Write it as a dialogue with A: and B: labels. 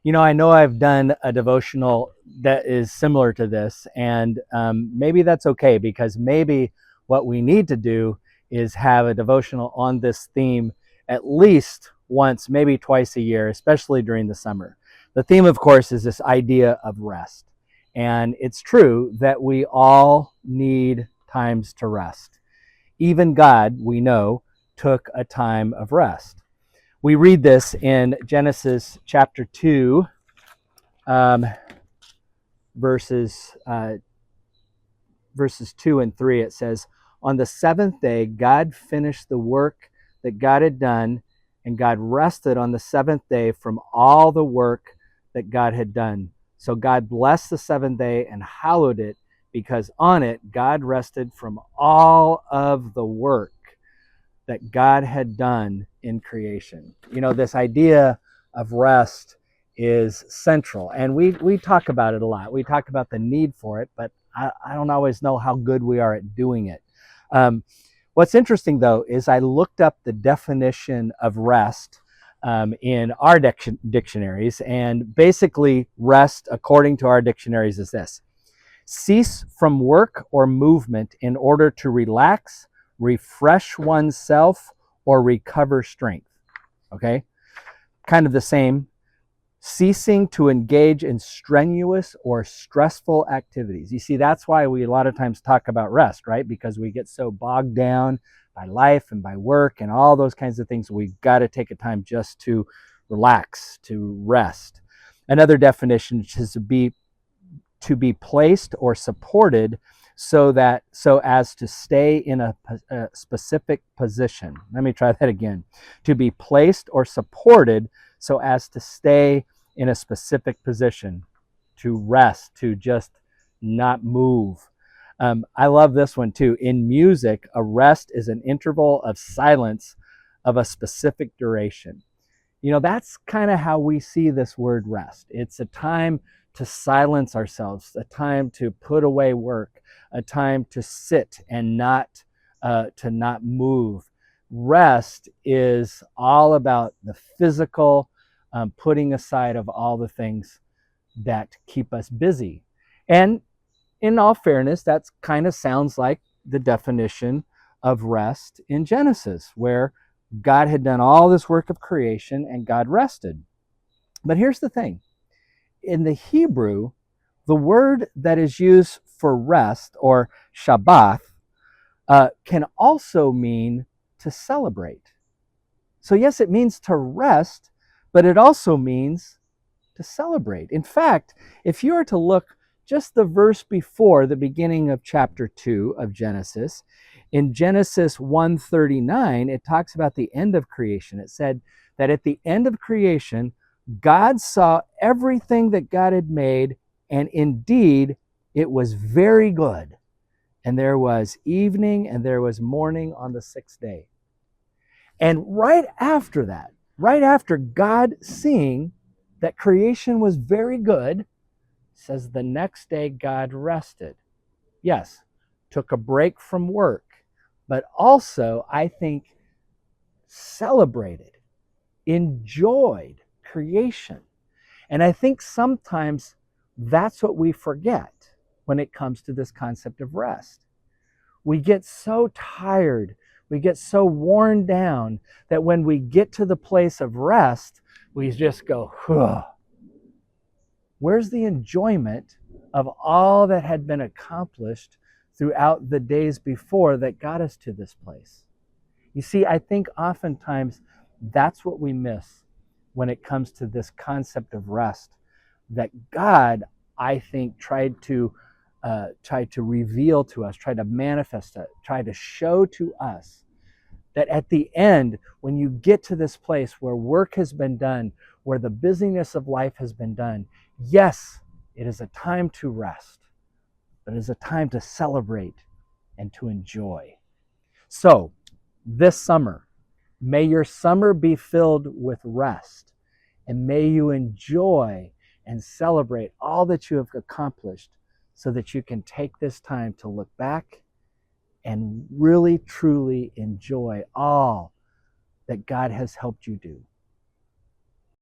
A: I know I've done a devotional that is similar to this, and maybe that's okay because maybe what we need to do is have a devotional on this theme at least once, maybe twice a year, especially during the summer. The theme, of course, is this idea of rest. And it's true that we all need times to rest. Even God, we know, took a time of rest. We read this in Genesis chapter 2, um, verses verses 2 and 3. It says, on the seventh day, God finished the work that God had done, and God rested on the seventh day from all the work that God had done. So God blessed the seventh day and hallowed it, because on it God rested from all of the work that God had done in creation. This idea of rest is central, and we talk about it a lot. We talk about the need for it, but I don't always know how good we are at doing it. What's interesting, though, is I looked up the definition of rest in our dictionaries, and basically, rest, according to our dictionaries, is this: cease from work or movement in order to relax, refresh oneself, or recover strength. Okay? Kind of the same. Ceasing to engage in strenuous or stressful activities. You see, that's why we a lot of times talk about rest, right? Because we get so bogged down by life and by work and all those kinds of things. We've got to take a time just to relax, to rest. Another definition is to be placed or supported so as to stay in a specific position. Let me try that again. To be placed or supported so as to stay in a specific position, to rest, to just not move. I love this one too. In music, a rest is an interval of silence of a specific duration. That's kind of how we see this word rest. It's a time to silence ourselves, a time to put away work, a time to sit and to not move. Rest is all about the physical, putting aside of all the things that keep us busy. And in all fairness, that kind of sounds like the definition of rest in Genesis, where God had done all this work of creation and God rested. But here's the thing: in the Hebrew, the word that is used for rest, or Shabbath, can also mean to celebrate. So, yes, it means to rest, but it also means to celebrate. In fact, if you were to look just the verse before the beginning of chapter 2 of Genesis, in Genesis 1:39, it talks about the end of creation. It said that at the end of creation, God saw everything that God had made, and indeed it was very good. And there was evening and there was morning on the sixth day. And right after that, right after God seeing that creation was very good, says the next day God rested. Yes, took a break from work, but also, I think, celebrated, enjoyed creation. And I think sometimes that's what we forget when it comes to this concept of rest. We get so tired, we get so worn down that when we get to the place of rest, we just go, "Huh." Where's the enjoyment of all that had been accomplished throughout the days before that got us to this place? You see, I think oftentimes that's what we miss when it comes to this concept of rest, that God, I think, tried to reveal to us, try to manifest it, try to show to us that at the end, when you get to this place where work has been done, where the busyness of life has been done, yes, it is a time to rest, but it is a time to celebrate and to enjoy. So, this summer, may your summer be filled with rest, and may you enjoy and celebrate all that you have accomplished so that you can take this time to look back and really, truly enjoy all that God has helped you do.